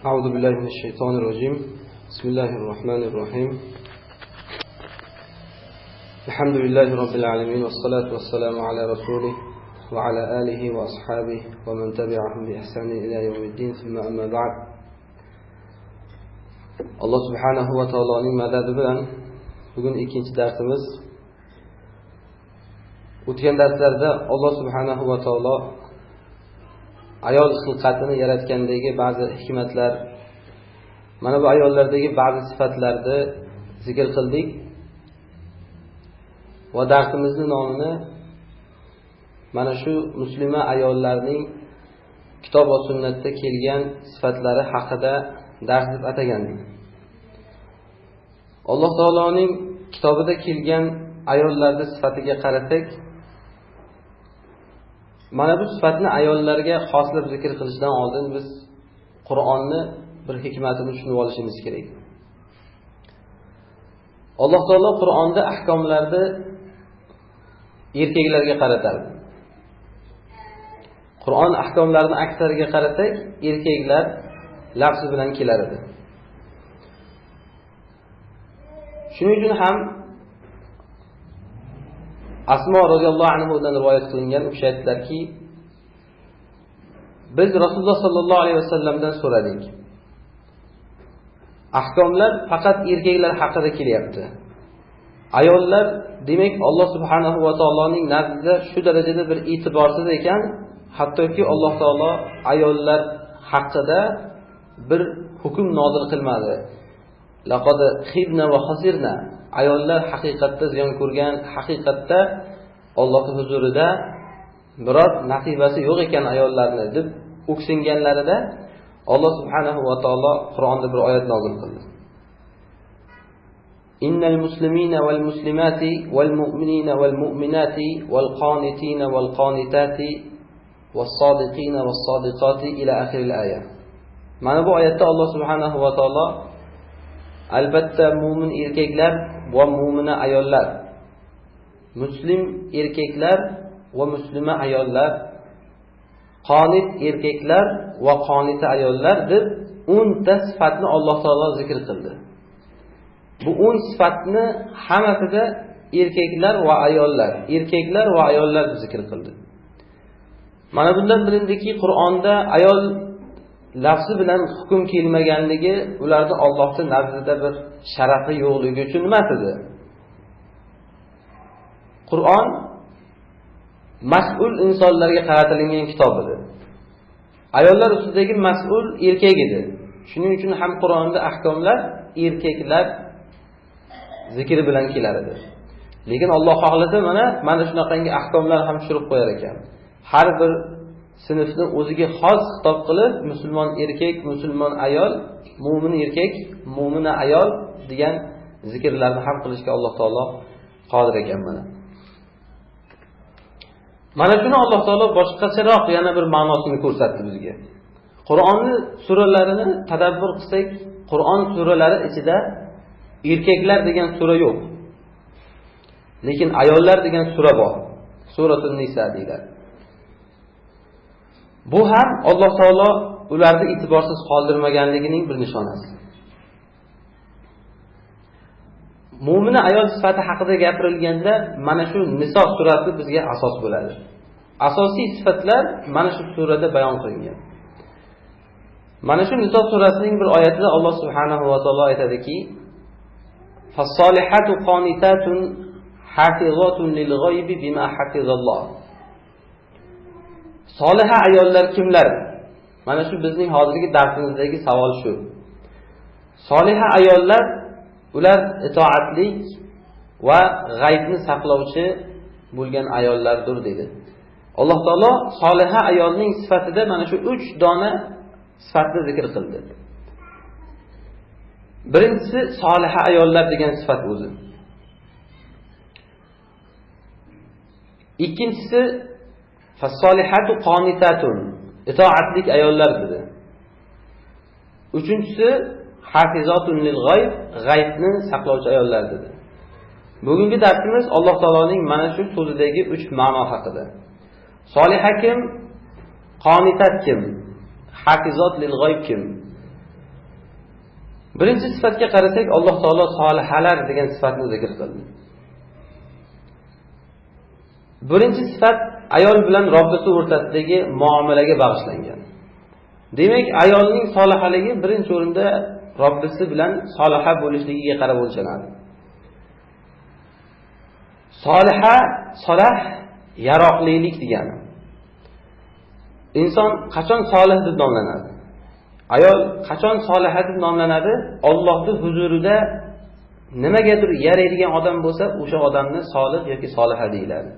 أعوذ بالله من الشيطان الرجيم. بسم الله الرحمن الرحيم. الحمد لله رب العالمين، والصلاة والسلام على رسوله وعلى آله وأصحابه ومن تبعهم بإحسان إلى يوم الدين. ثم أما بعد. الله سبحانه وتعالى madadi bilan bugun ikkinchi darsimiz. O'tgan darslarda Alloh subhanahu va taolo ayol xilqatini yaratgandagi ba'zi hikmatlar, mana bu ayollardagi ba'zi sifatlarni zikr qildik va darsimizning nomini mana shu muslima ayollarning kitob va sunnatda kelgan sifatlari haqida dars deb atagandik. Alloh taoloning kitobida kelgan ayollarning sifatiga qarasak, mana bu sifatni ayollarga xoslab zikr qilishdan oldin biz Qur'onni bir hikmatini tushunib olishimiz kerak. Alloh taolo Qur'onda ahkomlarni erkaklarga qaratadi. Qur'on ahkomlarini aksariga qarasak, erkaklar lafzi bilan kelar edi. Shuning uchun ham Asmo roziyallohu anhudan rivoyat qilingan o'sha aytdilarki, biz Rasululloh sallallohu alayhi vasallamdan so'radik. Ahkomlar faqat erkaklar haqida kelyapti. Ayollar demak Alloh subhanahu va taoloning nazdida shu darajada bir e'tiborsiz ekan, hattoki Alloh taolo ayollar haqida bir hukm nozil qilmadi. Laqad khibna va khasirna. Ayollar haqiqatda ziyon ko'rgan, haqiqatda Alloh huzurida biror nasibasi yo'q ekan ayollarni deb o'ksinganlarida Alloh subhanahu va taolo Qur'onda bir oyat nozil qildi. Innal muslimina wal muslimati wal mu'minina wal mu'minati wal qanitina wal qanitati was sodiqina was sodiqati ila oxiril oyat. Mana bu oyatda Alloh subhanahu va taolo albatta mu'min erkaklar va mu'mina ayollar, muslim erkaklar va muslima ayollar, qonit erkaklar va qonita ayollar deb 10 ta sifatni Alloh taolo zikr qildi. Bu 10 sifatni hammasida erkaklar va ayollar deb zikr qildi. Mana bundan bilindiki, Qur'onda ayol lafzi bilan hukm kelmaganligi ularni Allohning nazdida bir sharafi yo'qligi uchun emas edi. Qur'on mas'ul insonlarga qaratilgan kitob edi. Ayollar ustidagi mas'ul erkak edi. Shuning uchun ham Qur'onda ahkomlar erkaklar zikri bilan kelar edi. Lekin Alloh xohlasa mana shunaqangi ahkomlar ham tushirib qo'yar ekan. Har bir sinfni o'ziga xos xitob qilib, musulmon erkak, musulmon ayol, mu'min erkak, mu'mina ayol degan zikrlarni ham qilishga Alloh taolo qodir ekan mana. Mana shuni Alloh taolo boshqacharoq yana bir ma'nosini ko'rsatdi bizga. Qur'onning suralarini tadabbur qilsak, Qur'on suralari ichida erkaklar degan sura yo'q. Lekin ayollar degan sura bor. Suratul Nisa deyiladi. Bu ham Alloh taolo ularni e'tiborsiz qoldirmaganligining bir nishonasi. Mu'mina ayol sifati haqida gapirilganda mana shu Niso surasi bizga asos bo'ladi. Asosiy sifatlar mana shu surada bayon qilingan. Mana shu Niso surasining bir oyatida Alloh subhanahu va taolo aytadiki: "Fas-solihatu qanitatun hafizatun lil-g'aybi bima hafizalloh." Soliha ayollar kimlar? Mana shu bizning hozirgi darsimizdagi savol shu. Soliha ayollar ular itoatlik va g'aybni saqlovchi bo'lgan ayollardir dedi. Alloh taolo soliha ayolning sifatida mana shu 3 dona sifatni zikr qildi. Birinchisi soliha ayollar degan sifat o'zi. Ikkinchisi fas-solihatu qanitatun, itoatlik ayollar dedi. Uchinchisi hafizatun lil-g'ayb, g'aybni saqlovchi ayollar dedi. Bugungi darsimiz Alloh taoloning mana shu so'zidagi 3 ma'no haqida. Soliha kim? Qanitat kim? Hafizat lil-g'ayb kim? Birinchi sifatga qarasak, Alloh taolo solihalar degan sifatni zikr qildi. Birinchi sifat ayol bilan Robbisi o'rtasidagi muomalaga bag'ishlangan. Demak, ayolning solihaligi birinchi o'rinda Robbisi bilan soliha bo'lishligiga qarab o'lchanadi. Soliha, solah yaroqlilik degani. Inson qachon solih deb nomlanadi? Ayol qachon soliha deb nomlanadi? Allohning huzurida nimagadir yaraydigan odam bo'lsa, o'sha odamni solih yoki soliha deyiladi.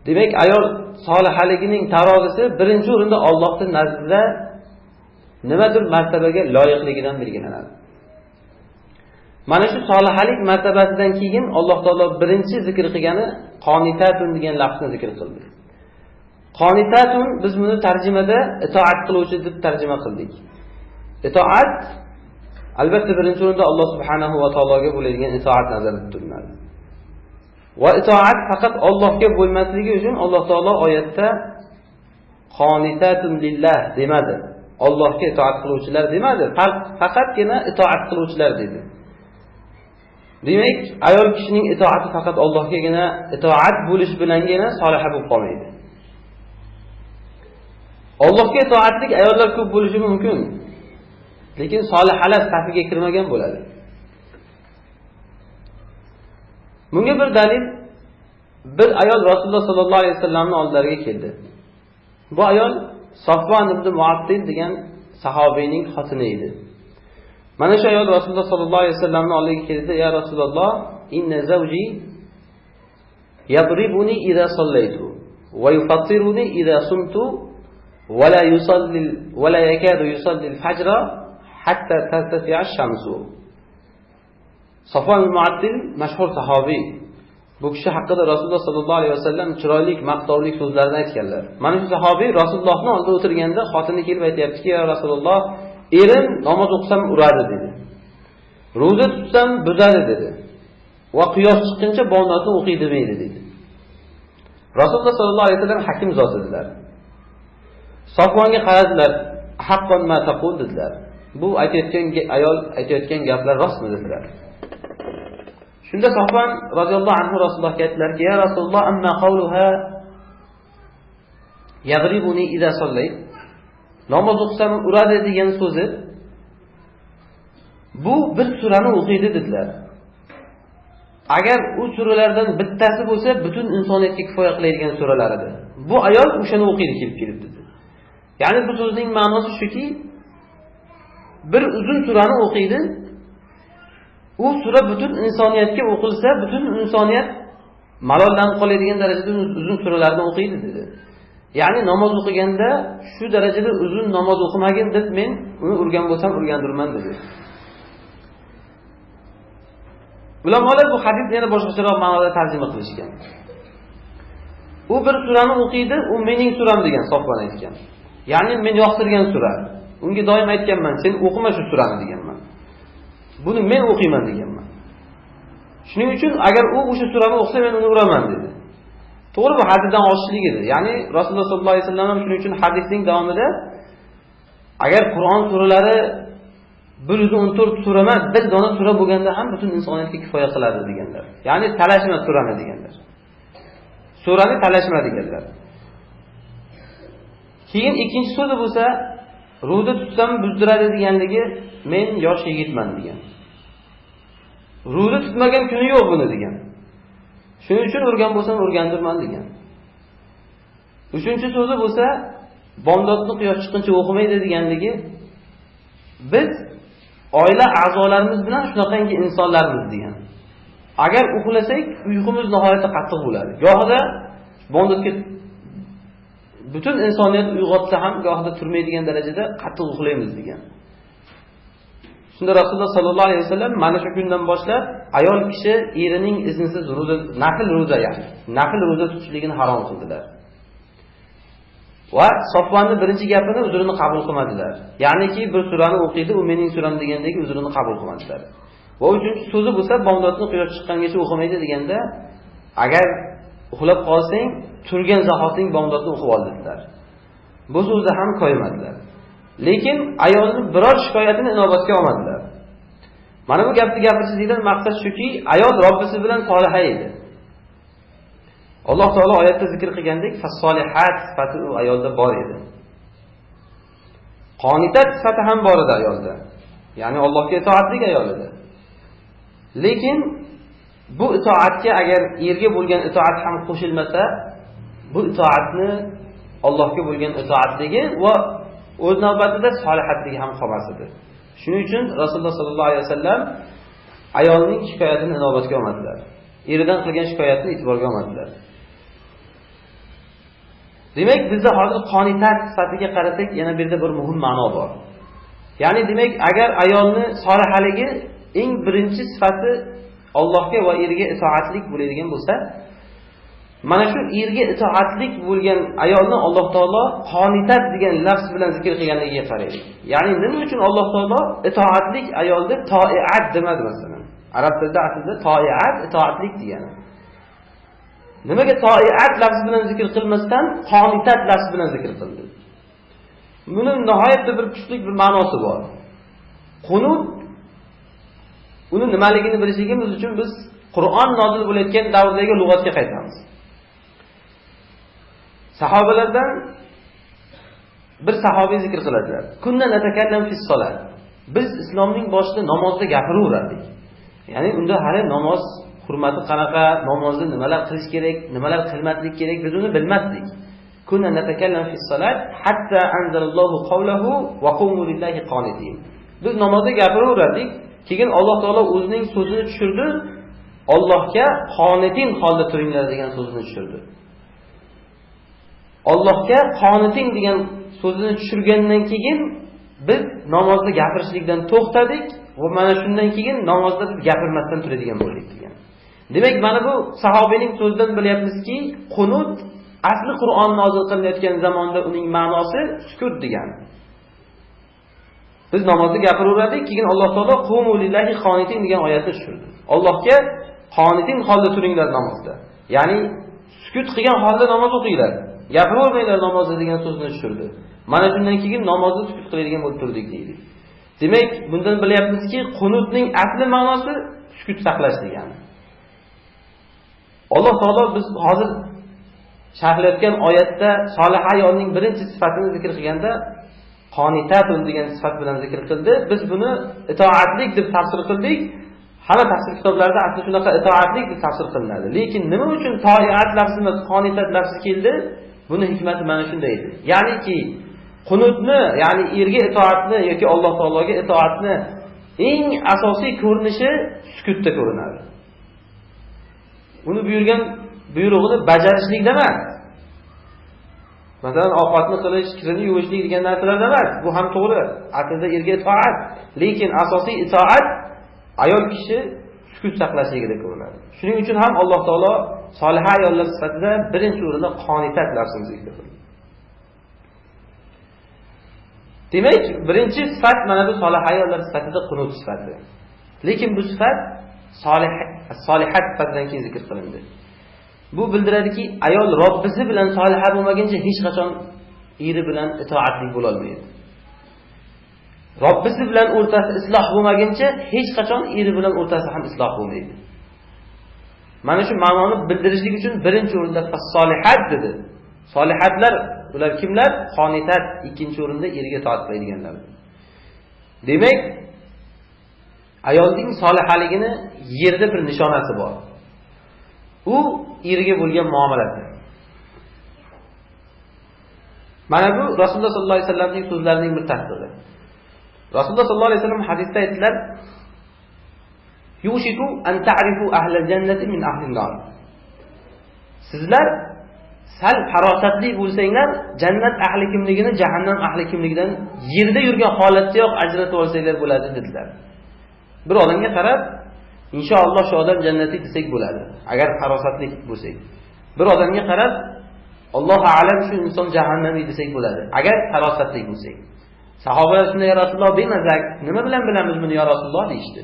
Demak, ayol solihaligining tarozisi birinchi o'rinda Allohning nazdida nimadir martabaga loyiqligidan belgilanadi. Mana shu solihalik martabasidan keyin Alloh taolo birinchi zikr qilgani qonitatun degan lafzni zikr qildi. Qonitatun biz buni tarjimada itoat qiluvchi deb tarjima qildik. Itoat albatta birinchi o'rinda Alloh subhanahu va taologa bo'ladigan itoat nazarda tutiladi. Va itoat faqat Allohga bo'lmasligi uchun Alloh taolo oyatda qonitatun lillah demadi. Allohga itoat qiluvchilar demadi. Faqatgina itoat qiluvchilar dedi. Demak, ayol kishining itoati faqat Allohgagina itoat bo'lish bilangina soliha bo'lib qolmaydi. Allohga itoatlik ayollar ko'p bo'lishi mumkin, lekin solihalar safiga kirmagan bo'ladi. Bunga bir dalil, bir ayol Rasululloh sollallohu alayhi vasallamning oldilariga keldi. Bu ayol Safvan ibn Muattil degan sahobiyning xotini edi. Mana shu ayol Rasululloh sollallohu alayhi vasallamning oldiga keldi. Ya Rasululloh, inna zawji yadribuni idza sallaytu wa yufattiruni idza sumtu wa la yakadu yusalli al-fajr hatta tartafi'a ash-shamsu. Safvan ibn Muattil mashhur sahobiy. Bu kishi haqida Rasululloh sollallohu alayhi vasallam chiroyli maqtovli so'zlarni aytganlar. Mana shu sahobiy Rasulullohning oldida o'tirganda xotini kelib aytayaptiki, ya Rasululloh, erim namoz o'qisam uradi dedi. Ro'za tutsam buzadi dedi. Va quyosh chiqquncha bomdodni o'qiy demaydi dedi. Rasululloh sollallohu alayhi vasallam hakim zot edilar. Safvonga qaradilar, haqqon ma taqul dedilar. Bu aytayotgan ayol aytayotgan gaplar rostmi dedilar. Shunda Safvan radhiyallohu anhu Rasulullohga aytdilarki, ya Rasululloh, amma qawluha yaghribuni idza sallayt. Namoz o'qisam uradi degan so'zi bu bir surani o'qiydi dedilar. Agar u suralardan bittasi bo'lsa, butun insoniyatga kifoya qiladigan suralar edi. Bu ayol o'shani o'qiydi kelib dedi. Ya'ni bu so'zning ma'nosi shuki, bir uzun surani o'qiydi. U sura butun insoniyatga o'qilsa, butun insoniyat malollanib qoladigan darajada uzun suralarni o'qiydi dedi. Ya'ni namoz o'qiganda shu darajada uzun namoz o'qimagin deb men uni urgan bo'lsam urgandirman dedi. Ulamolar bu hadisni yana boshqacharoq ma'noda tarjima qilishgan. U bir surani o'qiydi, u mening suram degan Safvan aytgan. Ya'ni men yoqtirgan sura. Unga doim aytganman, sen o'qima shu surani deganman. Buni men o'qiyman deganman. Shuning uchun agar u o'sha surani o'qsa men uni uraman dedi. To'g'ri, bu hadisdan oshishlik edi. Ya'ni Rasululloh sollallohu alayhi vasallam shuning uchun hadisning davomida agar Qur'on suralari 114 sura emas, bir dona sura bo'lganda ham butun insoniyatga kifoya qiladi deganlar. Ya'ni talashma surani deganlar. Surani talashma deganlar. Keyin ikkinchi so'zi bo'lsa, ro'za tutsam buzdiradi deganligi men yosh yigitman degan. Ro'za tutmagan kuni yo'q buni degan. Shuning uchun urgan bo'lsam urgandirman degan. Uchinchi so'zi bo'lsa, bomdodni quyosh chiqquncha o'qimaydi deganligi biz oila a'zolarimiz bilan shunaqangi insonlarmiz degan. Agar uxlasak, uyqumiz nihoyatda qattiq bo'ladi. Gohida bomdodga butun insoniyat uyg'otsa ham gohida turmaydigan darajada qattiq uxlaymiz degan. Shunda Rasululloh sallallohu alayhi vasallam mana shu kundan boshlab ayol kishi erining iznisiz ro'za, nafil ro'za ya'ni nafil ro'za tutishligini harom qildilar. Va Safvanning birinchi gapini uzrini qabul qilmadilar. Ya'niki bir surani o'qiydi, u mening suram degandagi uzrini qabul qilmadilar. Va uchinchi so'zi bo'lsa, bomdodni quyosh chiqqangacha o'qimaydi deganda, agar uxlab qolsang, turgan zahoting bomdodni o'qib ol dedilar. Bu so'zni ham qo'ymadilar. Lekin ayolning biror shikoyatini inobatga olmadilar. Mana bu gapni gapirishlikdan maqsad shuki, ayol Robbisi bilan soliha edi. Alloh taolo oyatda zikr qilgandek, fas-solihat sifati u ayolda bor edi. Qonitat sifati ham bor edi ayolda. Ya'ni Allohga itoatli ayol edi. Lekin bu itoatga agar erga bo'lgan itoat ham qo'shilmasa, bu itoatni Allohga bo'lgan itoatligi va o'z navbatida solihatligi ham qolmas edi. Shuning uchun Rasululloh sollallohu alayhi vasallam ayolning shikoyatini inobatga olmadilar. Eridan qilgan shikoyatni e'tiborga olmadilar. Demak, bizda hozir qonitat sifatiga qarasak, yana bir muhim ma'no bor. Ya'ni demak, agar ayolni solihaligi eng birinchi sifati Allohga va eriga itoatlik bo'ladigan bo'lsa, mana shu erga itoatlik bo'lgan ayolni Alloh taolo qonitat degan lafz bilan zikr qilganligiga qaraylik. Ya'ni nima uchun Alloh taolo itoatlik ayolni toiat demadi masalan? Arab tilida aslida toiat itoatlik degani. Nimaga toiat lafzi bilan zikr qilmasdan qonitat lafzi bilan zikr qildi? Buni nihoyatda bir kuchli bir ma'nosi bor. Qunut uni nimaligini bilishligimiz uchun biz Qur'on nozil bo'layotgan davrdagi lug'atga qaytamiz. Sahobalardan bir sahobiy zikr qiladilar. Kunna natakallam fis solat. Biz islomning boshida namozda gapiraverardik. Ya'ni unda hali namoz hurmati qanaqa, namozni nimalar qilish kerak, nimalar qilmaslik kerak biz uni bilmasdik. Kunna natakallam fis solat hatta anzalallohu qawlahu wa qumu lillahi qanitin. Biz namozda gapiraverardik, keyin Alloh taolo o'zining so'zini tushirdi, Allohga qonitin holda turinglar degan so'zini tushirdi. Allohga qonitin degan so'zini tushirgandan keyin biz namozda gapirishlikdan to'xtadik va mana shundan keyin namozda biz gapirmasdan turadigan bo'ldik degan. Demak, mana bu sahobiyning so'zidan bilyapmizki, qunut asli Qur'on nozil qilinayotgan zamonda uning ma'nosi sukut degani. Biz namozda gapiraverdik, keyin Alloh taolo qumu lillahi qonitin degan oyatni tushirdi. Allohga qonitin holda turinglar namozda. Ya'ni sukut qilgan holda namoz o'qinglar. Gapiravermanglar namozda degan so'zni tushirdi. Mana shundan keyin namozda sukut qiladigan bo'lib turdik deydi. Demak, bundan bilyapmizki, qunutning asli ma'nosi sukut saqlash degani. Alloh taolo biz hozir sharhlayotgan oyatda solih ayolning birinchi sifatini zikr qilganda qonitatun degan sifat bilan zikr qildi. Biz buni itoatlik deb tafsir qildik. Hamma tafsir kitoblarida asli shunaqa itoatlik deb tafsir qilinadi. Lekin nima uchun toiat lafzi emas, qonitat lafzi keldi? Buni hikmati mana shunda edi. Ya'niki qunutni, ya'ni erga itoatni yoki Alloh taologa itoatni eng asosiy ko'rinishi sukutda ko'rinadi. Uni buyurgan buyrug'ini bajarishlikda emas. Masalan, ovqatni qilish, kirni yuvishlik degan narsalarda emas. Bu ham to'g'ri. Aslida erga itoat, lekin asosiy itoat ayol kishi sukut saqlashligida ko'rinadi. Shuning uchun ham Alloh taolo solih ayollar sifatida birinchi o'rinda qonitat lafzini zikr qildi. Demak, birinchi sifat mana bu solih ayollar sifatida qunut sifati. Lekin bu sifat solihat sifatidan keyin zikr qilindi. Bu bildiradiki, ayol Robbisi bilan soliha bo'lmaguncha hech qachon eri bilan itoatli bo'la olmaydi. Robbisi bilan o'rtasi isloh bo'lmaguncha hech qachon eri bilan o'rtasi ham isloh bo'lmaydi. Mana shu ma'noni bildirishlik uchun birinchi o'rinda fas-solihat dedi. Solihatlar ular kimlar? Qonitat ikkinchi o'rinda eriga itoat qiladiganlar. Demak, ayolning solihaligini yerda bir nishonasi bor. U eriga bo'lgan muomalasi. Mana bu Rasululloh sollallohu alayhi vasallamning so'zlarining bir tasdig'i. Rasululloh sollallohu alayhi vasallam hadisda aytdilar: "Yushiku an ta'rifu ahlal jannati min ahlin nar." Sizlar sal farosatli bo'lsanglar, jannat ahli kimligini jahannam ahli kimligidan yerda yurgan holatdayoq ajratib olsanglar bo'ladi dedilar. Bir odamga qarab, inshaalloh shu odam jannatli desak bo'ladi, agar farosatli bo'lsak. Bir odamga qarab, Allohu a'lam shu inson jahannamiy desak bo'ladi, agar farosatli bo'lsak. Sahobalar shunday: "Ya Rasululloh, bemazak, nima bilan bilamiz buni ya Rasululloh?" deyishdi.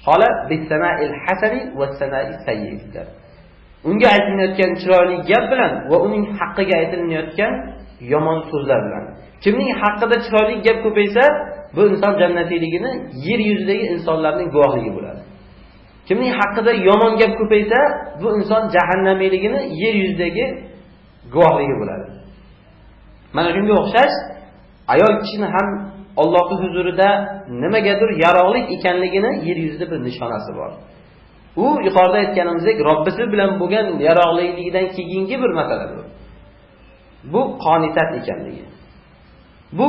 Qola bis-sana'il hasani was-sana'is sayyi'dir. Unga aytilayotgan chiroyli gap bilan va uning haqqiga aytilayotgan yomon so'zlar bilan. Kimning haqqida chiroyli gap ko'paysa, bu inson jannatiyligini yer yuzidagi insonlarning guvohligi bo'ladi. Kimning haqqida yomon gap ko'paysa, bu inson jahannamiyligini yer yuzidagi guvohligi bo'ladi. Mana shunga o'xshash ayol kishini ham Allohning huzurida nimagadir yaroqlik ekanligini yer yuzida bir nishonasi bor. U yuqorida aytganimizdek Robbisi bilan bo'lgan yaroqligidan keyingi bir masala bu. Bu qonitat ekanligi. Bu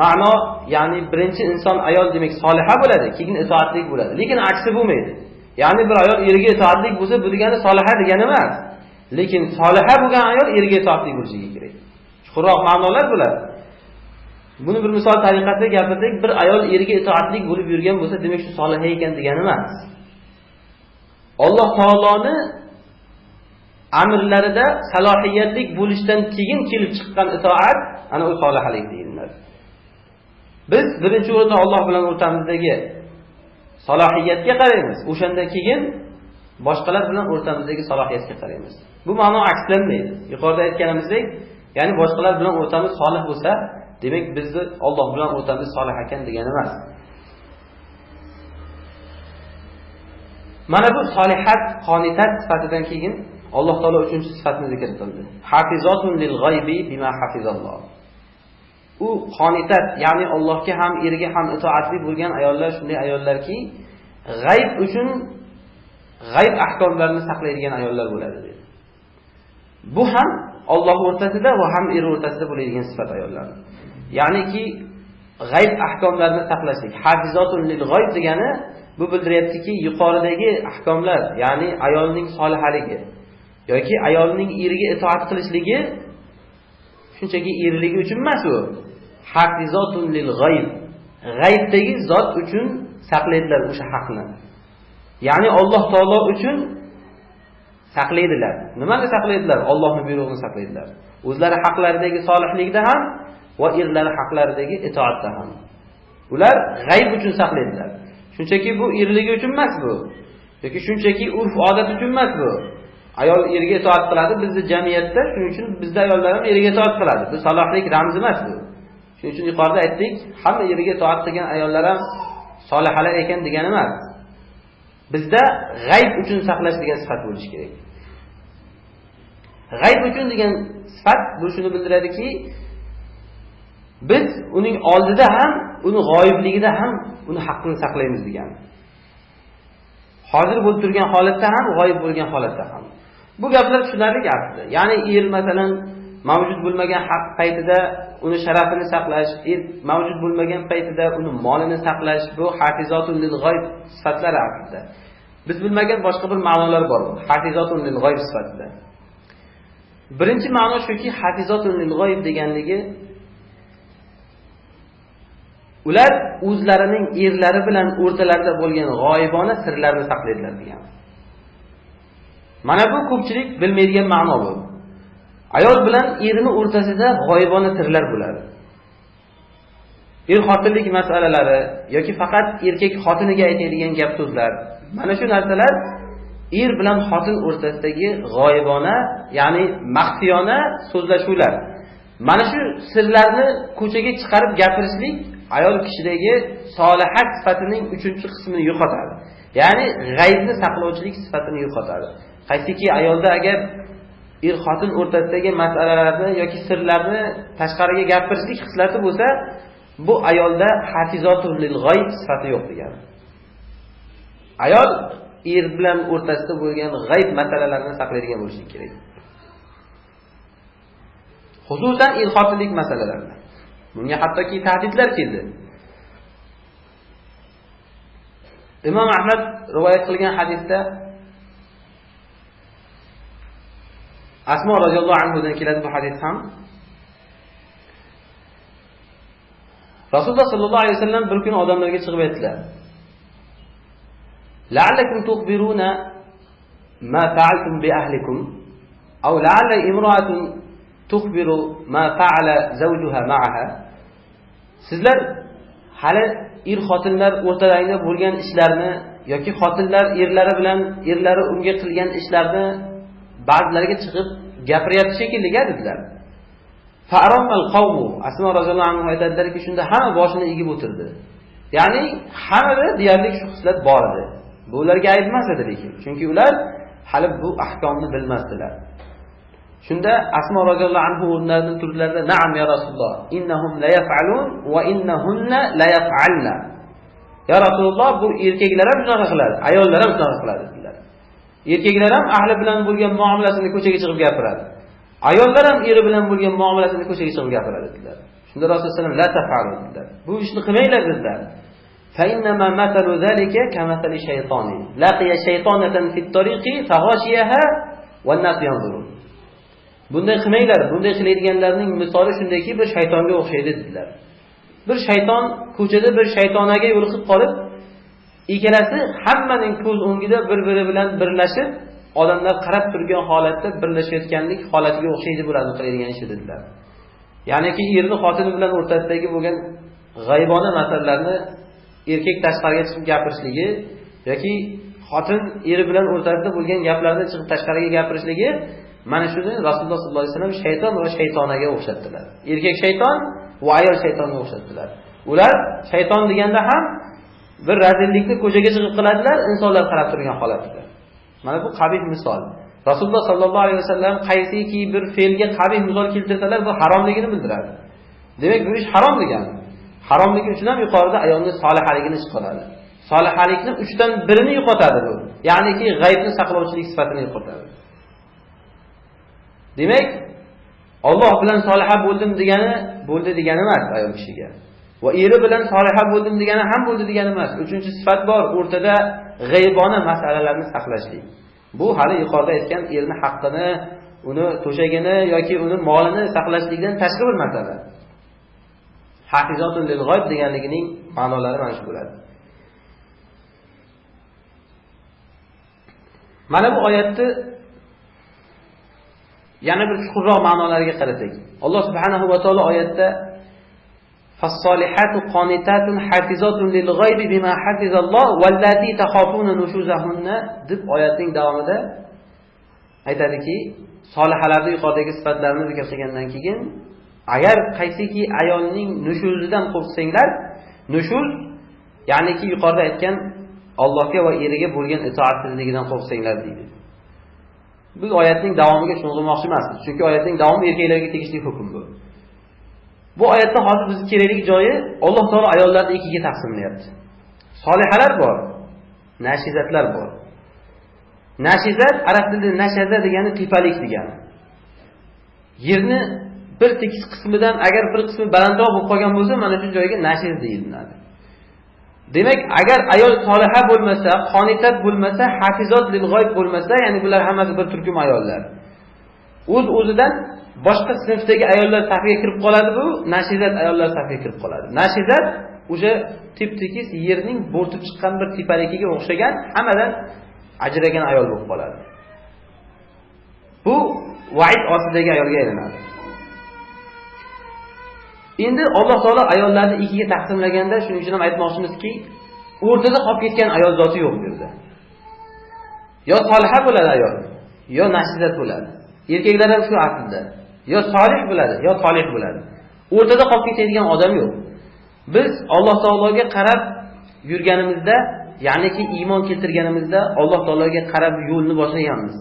ma'no, ya'ni birinchi inson ayol demak soliha bo'ladi, keyin itoatlik bo'ladi. Lekin aksi bo'lmaydi. Ya'ni bir ayol eriga itoatlik bo'lsa, bu degani soliha degani emas. Lekin soliha bo'lgan ayol eriga itoatlik bo'lishi kerak. Chuqurroq ma'nolar bo'ladi. Buni bir misol tariqasida gapirdik, bir ayol eriga itoatlik bo'lib yurgan bo'lsa, demak shu soliha ekan degani emas. Alloh taoloni amrlarida salohiyatlik bo'lishdan keyin kelib chiqqan itoat ana u solihalik deyiladi. Biz birinchi o'rinda Alloh bilan o'rtamizdagi salohiyatga qaraymiz. O'shandan keyin boshqalar bilan o'rtamizdagi salohiyatga qaraymiz. Bu ma'no akslanmaydi. Yuqorida aytganimizdek, ya'ni boshqalar bilan o'rtamiz solih bo'lsa, demak bizni Alloh bilan o'rtamiz solih ekan degani emas. Mana bu solihat, qonitat sifatidan keyin Alloh taolo uchinchi sifatni zikr qildi. Hafizatun lil g'aybi bima hafizalloh. U qonitat, ya'ni Allohga ham eriga ham itoatli bo'lgan ayollar shunday ayollarki, g'ayb uchun g'ayb ahkomlarini saqlaydigan ayollar bo'ladi dedi. Bu ham Alloh o'rtasida va ham er o'rtasida bo'ladigan sifat ayollar. Ya'niki g'ayb ahkomlarini saqlashlik. Hafizatun lil g'ayb degani bu bildiryaptiki, yuqoridagi ahkomlar, ya'ni ayolning solihaligi yoki ayolning eriga itoat qilishligi shunchaki erligi uchun emas u. Hafizatun lil g'ayb. G'aybdagi zot uchun saqlaydilar o'sha haqni. Ya'ni Alloh taolo uchun saqlaydilar. Nimani saqlaydilar? Allohning buyrug'ini saqlaydilar. O'zlari haqlaridagi solihlikda ham va erlari haqlaridagi itoatda ham. Ular g'ayb uchun saqlaydilar. Shunchaki bu erligi uchun emas bu. Yoki shunchaki urf odat uchun emas bu. Ayol eriga itoat qiladi bizning jamiyatda, shuning uchun bizda ayollar ham eriga itoat qiladi. Bu salihlik ramzi emas bu. Shuning uchun yuqorida aytdik, hamma eriga itoat qilgan ayollar ham solihalar ekan degani emas. Bizda g'ayb uchun saqlash degan sifat bo'lishi kerak. G'ayb uchun degan sifat bu shuni bildiradiki, biz uning oldida ham, uni g'oyibligida ham uni haqqini saqlaymiz degan. Hozir bo'lib turgan holatda ham, g'oyib bo'lgan holatda ham. Bu gaplar tushunarli aslida. Ya'ni er masalan mavjud bo'lmagan haq paytida uni sharafini saqlash, er mavjud bo'lmagan paytida uni molini saqlash, bu hafizatul lil g'oyib sifatlari aslida. Biz bilmagan boshqa bir ma'nolar bor. Hafizatul lil g'oyib sifatida. Birinchi ma'no shuki, hafizatul lil g'oyib deganligi ular o'zlarining erlari bilan o'rtalarida bo'lgan g'oyibona sirlarni saqlaydilar degan. Mana bu ko'pchilik bilmaydigan ma'no bu. Ayol bilan erining o'rtasida g'oyibona sirlar bo'ladi. Er-xotinlik masalalari yoki faqat erkak xotiniga aytadigan gap so'zlar. Mana shu narsalar er bilan xotin o'rtasidagi g'oyibona, ya'ni maxfiyona so'zlashuvlar. Mana shu sirlarni ko'chaga chiqarib gapirishlik ayol kishidagi solihat sifatining 3-qismini yo'qotadi. Ya'ni g'aybni saqlovchilik sifatini yo'qotadi. Qaysiki ayolda agar er-xotin o'rtasidagi masalalarni yoki sirlarni tashqariga gapirishlik xislati bo'lsa, bu ayolda hafizatul lil g'ayb sifati yo'q degani. Ayol er bilan o'rtasida bo'lgan g'ayb masalalarni saqlaydigan bo'lishi kerak. Xususan er-xotinlik masalalarida. Bunga hattoki tahdidlar keldi. Imom Ahmad rivoyat qilgan hadisda Asmo roziyallohu anhudan keladi bu hadis ham. Rasululloh sallallohu alayhi vasallam bir kun odamlarga chiqib aytdilar: "La'allakum tukhbiruna ma fa'altum bi ahlikum aw la'alla imra'atun tukhbiru ma fa'ala zawjuha ma'aha." Sizlar hali er-xotinlar o'rtalarida bo'lgan ishlarni yoki xotinlar erlari bilan erlari unga qilgan ishlarni ba'zilariga chiqib gapiryapti shekilli dedilar. Fa'aramal qawmu. Asma roziyallohu anhu aytadilarki, shunda hamma boshini egib o'tirdi. Ya'ni hammada deyarli shu xislat bor edi. Bu ularga ayb emas edi lekin, chunki ular hali bu ahkomni bilmasdilar. Shunda Asma roziyallohu anhu o'rnlaridan turdilarda, "Na'am ya Rasululloh, innahum la yaf'alun va innahunna la yaf'alna." Ya Rasululloh, bu erkaklar ham shunaqa qiladi, ayollar ham shunaqa qiladi dedilar. Erkaklar ham ahli bilan bo'lgan muomalasini ko'chaga chiqib gapiradi. Ayollar ham eri bilan bo'lgan muomalasini ko'chaga chiqib gapiradi dedilar. Shunda Rasululloh sollallohu alayhi vasallam la taf'alu dedilar. Bu ishni qilmanglar dedilar. Fa innama mathalu zalika kamathali shaytoni. Laqiya shaytonatan fit tariqi faghashiyaha wan nas yanzurun. Bunday qilmanglar, bunday qilaydiganlarning misoli shundayki, bir shaytonga o'xshaydi dedilar. Bir shayton ko'chada bir shaytonaga yo'liqib qolib, ikkalasi hammaning ko'z o'ngida bir-biri bilan birlashib, odamlar qarab turgan holatda birlashayotganlik holatiga o'xshaydi bularni qiladigan ishi dedilar. Ya'niki erni xotini bilan o'rtasidagi bo'lgan g'aybona masalalarni erkak tashqariga chiqib gapirishligi yoki xotin eri bilan o'rtasida bo'lgan gaplarni chiqib tashqariga gapirishligi, mana shuni Rasululloh sollallohu alayhi vasallam shayton va shaytonaga o'xshatdilar. Erkak shayton va ayol shaytonga o'xshatdilar. Ular shayton deganda ham bir razillikni ko'chaga chiqib qiladilar, insonlar qarab turgan holatda. Mana bu qabih misol. Rasululloh sollallohu alayhi vasallam qaysiki bir fe'lga qabih misol keltirsalar, bu haromligini bildiradi. Demak, bu ish harom degani. Haromligi uchun ham yuqorida ayolning solihaligini chiqaradi. Solihalikni 3 dan 1ni yo'qotadi bu. Ya'niki g'aybni saqlovchilik sifatini yo'qotadi. Demak, Alloh bilan soliha bo'ldim degani bo'ldi degani emas ayol kishiga. Va eri bilan soliha bo'ldim degani ham bo'ldi degani emas. 3-sifat bor, o'rtada g'aybona masalalarni saqlashlik. Bu hali yuqorida aytgan erni haqqini, uni to'shagini yoki uni molini saqlashlikdan tashqari bir masala. Hafizatun lil g'ayb deganligining ma'nolari mana shu bo'ladi. Mana bu oyatni yana bir chuqurroq ma'nolariga qarasak, Alloh subhanahu va taolo oyatda fas-solihatu qonitatun hafizatun lil g'aybi bima hafizalloh vallati takhafuna nushuzahunna deb oyatning davomida aytadiki, solihalarning yuqoridagi sifatlarini zikr qilgandan keyin agar qaysiki ayolning nushuzidan qo'rqsanglar, nushuz ya'niki yuqorida aytgan Allohga va eriga bo'lgan itoatsizligidan qo'rqsanglar deydi. Bu oyatning davomiga cho'ng'ilmoqchi emas, chunki oyatning davomi erkaklarga tegishli hukm bu. Bu oyatda hozir bizga kerakli joyi, Alloh taolo ayollarni ikkiga taqsimlayapti. Solihalar bor, nashizatlar bor. Nashizat arab tilida nashaza degani qipalik degani. Yerni bir tekis qismidan agar bir qismi balandroq bo'lib qolgan bo'lsa, mana shu joyga nashiz deyiladi. Demak, agar ayol soliha bo'lmasa, qonitat bo'lmasa, hafizat lil g'ayb bo'lmasa, ya'ni bular hammasi bir turkum ayollar. O'z-o'zidan boshqa sinfdagi ayollar safiga kirib qoladi, bu nashizat ayollar safiga kirib qoladi. Nashizat o'sha tip-tekis yerning bo'rtib chiqqan bir tepaligiga o'xshagan, hammadan ajragan ayol bo'lib qoladi. Bu va'id ostidagi ayolga aylanadi. Endi Alloh taolo ayollarni ikkiga taqsimlaganda shuning uchun ham aytmoqchimizki, o'rtada qolib ketgan ayol zoti yo'q bu yerda. Yo soliha bo'ladi ayol, yo nashizat bo'ladi. Erkaklar ham shu aslida. Yo solih bo'ladi, yo solih bo'ladi. O'rtada qolib ketadigan odam yo'q. Biz Alloh taologa qarab yurganimizda, ya'niki iymon keltirganimizda Alloh taologa qarab yo'lni boshlaganmiz.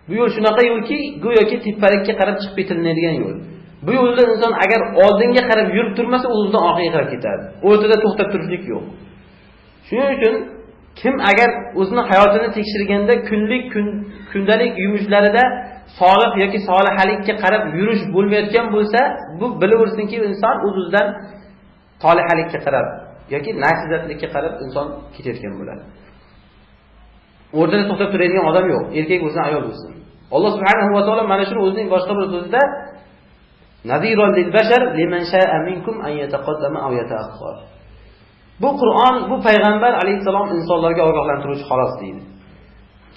Bu yo'l shunaqa yo'lki, go'yoki tepalikka qarab chiqib ketiladigan yo'l. Bu yo'lda inson agar oldinga qarab yurib turmasa, o'zidan orqaga qarab ketadi. O'rtada to'xtab turishlik yo'q. Shuning uchun kim agar o'zining hayotini tekshirganda kundalik yumushlarida solih yoki solihalikka qarab yurish bo'lmayotgan bo'lsa, bu bilaversinki, inson o'zidan solihalikka qarab yoki nashizatlikka qarab inson ketayotgan bo'ladi. O'rtada to'xtab turadigan odam yo'q, erkak bo'lsin, ayol bo'lsin. Alloh subhanahu va taolo mana shuni o'zining boshqa bir so'zida Naziron lil bashar liman sha'a minkum an yataqaddama aw yata'akhkhar. Bu Qur'on, bu payg'ambar alayhisalom insonlarga ogohlantiruvchi xolos deydi.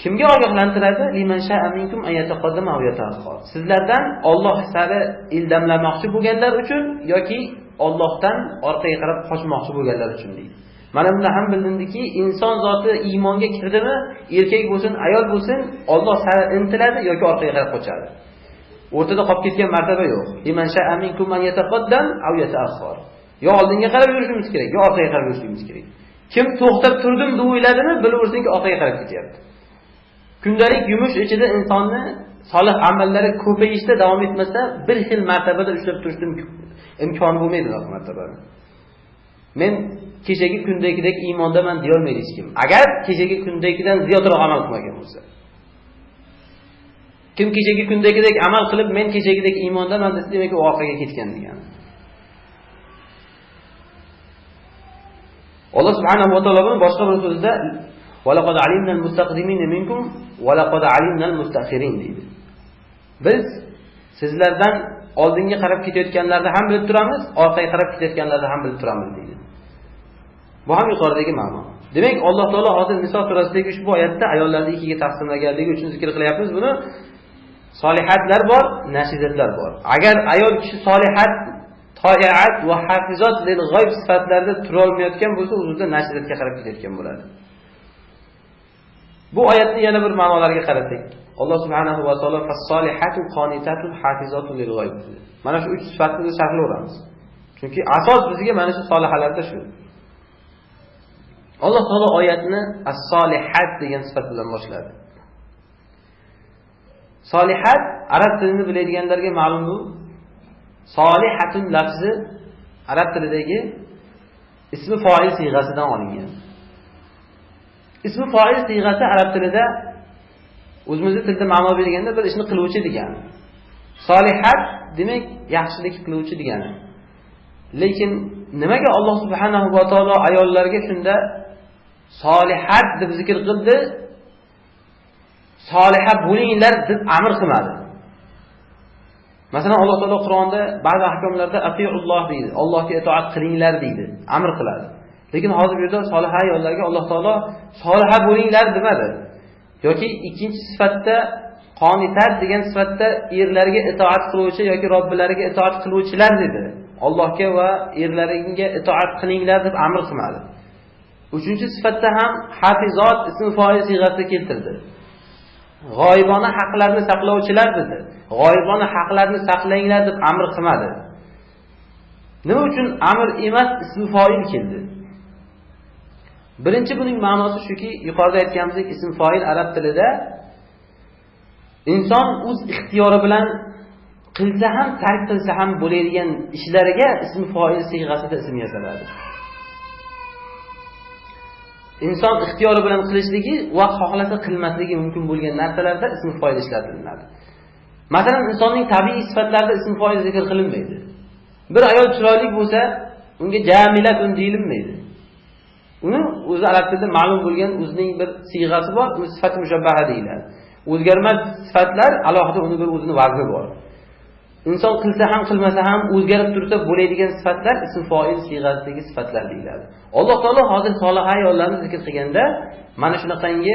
Kimga ogohlantiradi? Liman sha'a minkum an yataqaddama aw yata'akhkhar. Sizlardan Alloh sari ildamlamoqchi bo'lganlar uchun yoki Allohdan orqaga qarab qochmoqchi bo'lganlar uchun deydi. Mana bunda ham bildimki, inson zoti iymonga kirdimi, erkak bo'lsin, ayol bo'lsin, Alloh sari intiladi yoki orqaga qarab qochadi. O'rtada qolib ketgan martaba yo'q. Liman sha'a minkum man yataqaddam aw yata'akhkhar. Yo oldinga qarab yurishimiz kerak, yo orqaga qarab yurishimiz kerak. Kim to'xtab turdim deb o'yladimi, bilaversinki orqaga qarab ketyapti. Kundalik yumush ichida insonni solih amallari ko'payishda davom etmasa, bir xil martabada ushlab turishning imkoni bo'lmaydi bu martabani. Men kechagi kundagidek iymondaman deya olmaydi hech kim. Agar kechagi kundagidan ziyodroq amal qilmagan bo'lsa. Kim kechagi kundagidek amal qilib, men kechagidek iymondaman desa, demak u orqaga ketgan degani. Alloh subhanahu va taolo buni boshqa bir so'zda وَلَقَدْ عَلِمْنَا الْمُسْتَقْدِمِينَ مِنْكُمْ وَلَقَدْ عَلِمْنَا الْمُسْتَأْخِرِينَ deydi. Biz sizlardan oldinga qarab ketayotganlarni ham bilib turamiz, orqaga qarab ketayotganlarni ham bilib turamiz deydi. Bu ham yuqoridagi ma'no. Demak, Alloh taolo hozir Niso surasidagi ushbu oyatda ayollarni ikkiga taqsimlaganligi uchun zikr qilyapmiz buni. Solihatlar bor, nashidatlar bor. Agar ayol kishi solihat, to'at va hafizat lil g'ayb sifatlarida tura olmayotgan bo'lsa, o'zida nashidatga qarab ketayotgan bo'ladi. Bu oyatni yana bir ma'nolariga qarasak, Alloh subhanahu va taolo fas-solihatu qonitatu hafizatu lil g'ayb. Mana shu 3 sifatni biz sharhlayveramiz. Chunki asos bizga mana shu solihalarda shu. Alloh taolo oyatni as-solihat degan sifat bilan boshladi. Solihat arab tilini biladiganlarga ma'lum bu. Solihatun lafzi arab tilidagi ismi fa'il siyg'asidan olingan. Ismi fa'il siyg'asi arab tilida o'zimizning tilda ma'no berganda bir ishni qiluvchi degani. Solihat demak yaxshilik qiluvchi degani. Lekin nimaga Alloh subhanahu va taolo ayollarga shunda solihat deb zikr qildi? Soliha bo'linglar deb amr qilmadi. Masalan, Alloh taolo Qur'onda ba'zi ahkomlarda atiulloh deydi, Allohga itoat qilinglar deydi, amr qiladi. Lekin hozir bu yerda soliha ayollarga Alloh taolo soliha bo'linglar demadi. Yoki ikkinchi sifatda qonitat degan sifatda erlarga itoat qiluvchi yoki robbilariga itoat qiluvchilar dedi. Allohga va erlaringga itoat qilinglar deb amr qilmadi. Uchinchi sifatda ham hafizot ism fa'il siyg'asida keltirdi. G'oyibona haqlarni saqlovchilar dedi. G'oyibona haqlarni saqlanglar deb amr qilmadi. Nima uchun amr emas ism fa'il keldi? Birinchi buning ma'nosi shuki, yuqorida aytganimizdek ism fa'il arab tilida inson o'z ixtiyori bilan qilsa ham, tark qilsa ham bo'ladigan ishlariga ism fa'il siyg'asida ism yasaladi. Inson ixtiyori bilan qilishligi va xohlasa qilmasligi mumkin bo'lgan narsalarda ism fa'il ishlatiladi. Masalan, insonning tabiiy sifatlarida ism fa'il zikr qilinmaydi. Bir ayol chiroyli bo'lsa, unga jamilatun deyilmaydi. Uni o'zi arab tilida ma'lum bo'lgan o'zining bir siyg'asi bor, uni sifat mushabbaha deyiladi. O'zgarmas sifatlar alohida uni bir o'zining vazni bor. Inson qilsa ham qilmasa ham o'zgarib tursa bo'ladigan sifatlar ism fa'il siyg'asidagi sifatlar deyiladi. Alloh taolo hozir solih ayollarni zikr qilganda mana shunaqangi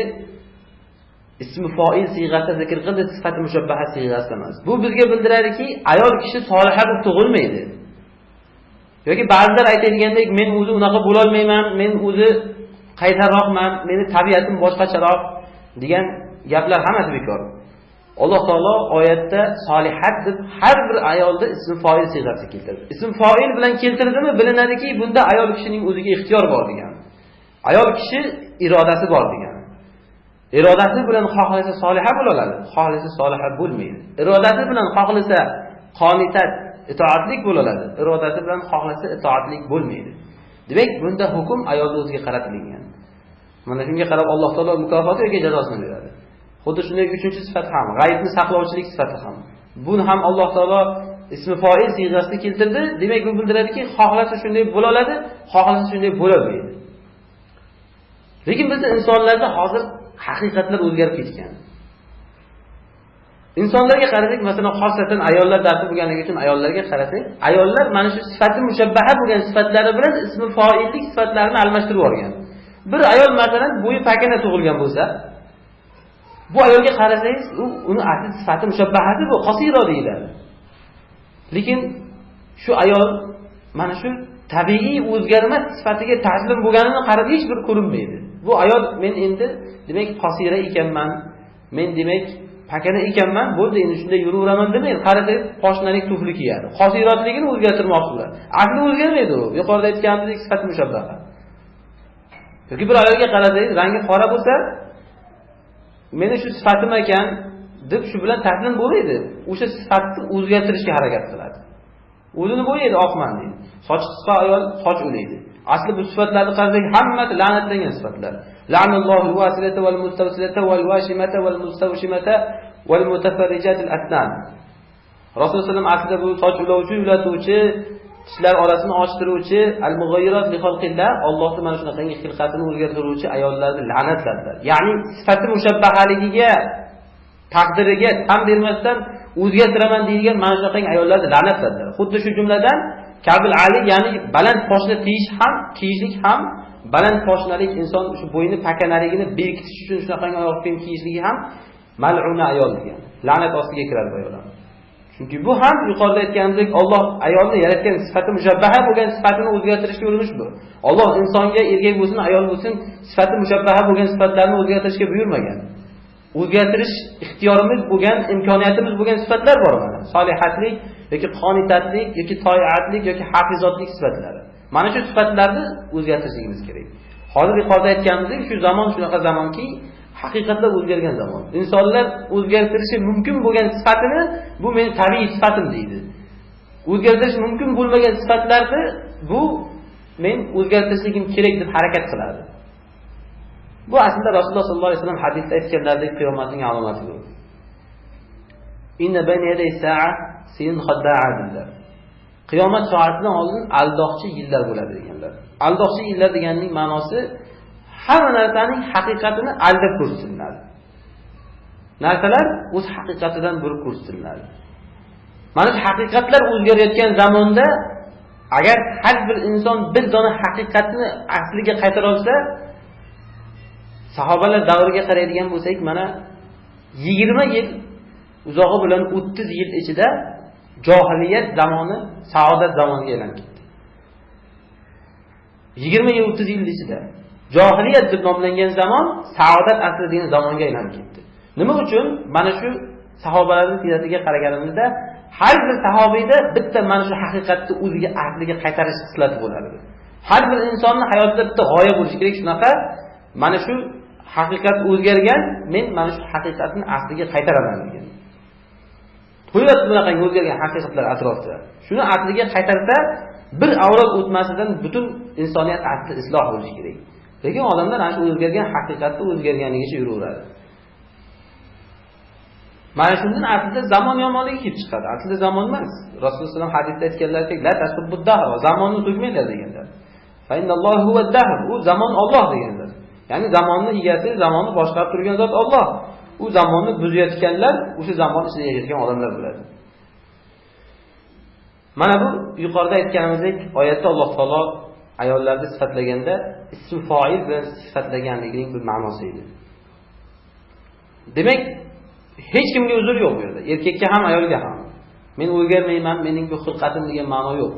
ism fa'il siyg'asida zikr qildi, sifat mushabbaha siyg'asida emas. Bu bizga bildiradiki, ayol kishi soliha bo'lib tug'ilmaydi. Yoki ba'zilar aytayotgandek, men o'zi unaqa bo'la olmayman, men o'zi qaytarroqman, meni tabiatim boshqacharoq degan gaplar hammasi bekor. Alloh taolo oyatda solihat deb har bir ayolda ism fa'il siyg'asida keltirdi. Ism fa'il bilan keltirdimi, bilinadiki, bunda ayol kishining o'ziga ixtiyor bor degan. Ayol kishi irodasi bor degan. Irodasi bilan xohlasa soliha bo'la oladi, xohlasa soliha bo'lmaydi. Irodasi bilan xohlasa qonitat itoatlik bo'la oladi, irodasi bilan xohlasa itoatlik bo'lmaydi. Demak, bunda hukm ayolning o'ziga qaratilgan. Mana shunga qarab Alloh taolo mukofoti yoki jazosini beradi. Xuddi shunday uchinchi sifat ham, g'aybni saqlovchilik sifati ham. Buni ham Alloh taolo ismi fa'il siyg'asida keltirdi. Demak, bu bildiradiki, xohlasa shunday bo'la oladi, xohlasa shunday bo'la olmaydi. Lekin bizda insonlarda hozir haqiqatlar o'zgarib ketgan. Insonlarga qarasak, masalan, xosatan ayollar darsi bo'lganligi uchun ayollarga qarasak, ayollar mana shu sifati mushabbaha bo'lgan sifatlari bilan ismi fa'illik sifatlarini almashtirib olgan. Bir ayol masalan bo'yi pakana tug'ilgan bo'lsa, bu ayolga qarasangiz, uni asl sifati mushabbahasi bu qosiro deyiladi. Lekin shu ayol mana shu tabiiy o'zgarmas sifatiga taslim bo'lganini qarab hech bir ko'rinmaydi. Bu ayol men endi demak qosira ekanman, men demak pakana ekanman, bo'ldi endi shunday yuraveraman demaydi. Qarasangiz poshnalik tufli kiyadi. Qosirotligini o'zgartirmoqchi bo'ladi. Asli o'zgarmaydi u. Yuqorida aytganimizdek sifat mushabbaha. Yoki bir ayolga qarasangiz, rangi qora bo'lsa, meni shu sifatim ekan deb shu bilan taslim bo'lmaydi. O'sha sifatni o'zgartirishga harakat qiladi. O'zini bo'yaydi, oqman deydi. Soch qisqa ayol soch o'laydi. Asli bu sifatlarni qarasak, hammasi la'natlangan sifatlar. La'nallohu wasilata wal mustawsilata wal washimata wal mustawshimata wal mutafarrijat al asnan. Rasululloh sallam aslida bu soch ulovchi, ulatuvchi, tishlar orasini ochtiruvchi, al-mughayyirat li xalqillah, Allohning mana shunaqangi xilqatini o'zgartiruvchi ayollarni la'natladilar. Ya'ni sifati mushabbahaligiga, taqdiriga tan bermasdan o'zgartiraman deyilgan mana shunaqangi ayollarni la'natladilar. Xuddi shu jumladan kabil ali, ya'ni baland poshna kiyishlik ham baland poshnalik inson shu bo'yni pakanaligini berkitish uchun shunaqangi oyoq kiyim kiyishligi ham mal'una ayol degan. La'nat ostiga kiradi bu ayollar. Chunki bu ham yuqorida aytganimizdek Alloh ayolni yaratgan sifati mushabbaha bo'lgan sifatini o'zgartirishga urinish bu. Alloh insonga erkak bo'lsin, ayol bo'lsin, sifati mushabbaha bo'lgan sifatlarni o'zgartirishga buyurmagan. O'zgartirish ixtiyorimiz bo'lgan, imkoniyatimiz bo'lgan sifatlar bor mana. Solihatlik yoki qonitatlik yoki toiatlik yoki hafizotlik sifatlari. Mana shu sifatlarni o'zgartirishimiz kerak. Hozir yuqorida aytganimizdek, shu zamon shunaqa zamonki, haqiqatda o'zgargan zamon. Insonlar o'zgartirishi mumkin bo'lgan sifatini bu mening tabiiy sifatim deydi. O'zgartirish mumkin bo'lmagan sifatlarni bu men o'zgartirishligim kerak deb harakat qiladi. Bu aslida Rasululloh sollallohu alayhi vasallam hadisda aytganlaridek qiyomatning alomati bu. Inna bayna yaday sa'a sin khadda'atillar. Qiyomat soatidan oldin aldoqchi yillar bo'ladi deganlar. Aldoqchi yillar deganning ma'nosi hamma narsaning haqiqatini aldab ko'rsatiladi. Narsalar o'z haqiqatidan burib ko'rsatiladi. Mana shu haqiqatlar o'zgarayotgan zamonda agar har bir inson bir dona haqiqatni asliga qaytara olsa, sahobalar davriga qaraydigan bo'lsak, mana 20 yil uzog'i bilan 30 yil ichida johiliyat zamoni saodat zamoniga aylanib ketdi. 20 yil 30 yil ichida johiliyat deb nomlangan zamon saodat asli degan zamonga aylanib ketdi. Nima uchun? Mana shu sahobalarning siratiga qaraganimizda har bir sahobiyda bitta mana shu haqiqatni o'ziga asliga qaytarish xislati bo'ladi. Har bir insonning hayotida bitta g'oya bo'lishi kerak, shunaqa mana shu haqiqat o'zgargan, men mana shu haqiqatni asliga qaytaraman degan. To'yat bunaqa o'zgargan haqiqatlar atrofida. Shuni asliga qaytarsa, bir avrat o'tmasidan butun insoniyat asli isloh bo'lishi kerak. Lekin odamlar ana shu o'zgargan haqiqatni o'zgarganigacha yuraveradi. Mana shundan aslida zamon yomonligi kelib chiqadi. Aslida zamon emas. Rasululloh sollallohu alayhi vasallam hadisda aytganlaridek, la tasubbudahr, zamonni to'kmanglar deganlar. Fa innallohu huvad-dahr, u zamon Alloh deganlar. Ya'ni zamonning egasi, zamonni boshqarib turgan zot Alloh. U zamonni buzayotganlar o'sha zamon ichida yashayotgan odamlar bo'ladi. Mana bu yuqorida aytganimizdek oyatda Alloh taolo ayollarni sifatlaganda ism fa'il bilan sifatlaganligining bir ma'nosi edi. Demak, hech kimga uzr yo'q bu yerda. Erkakka ham, ayolga ham. Men o'zgarmayman, mening bu xilqatim degan ma'no yo'q.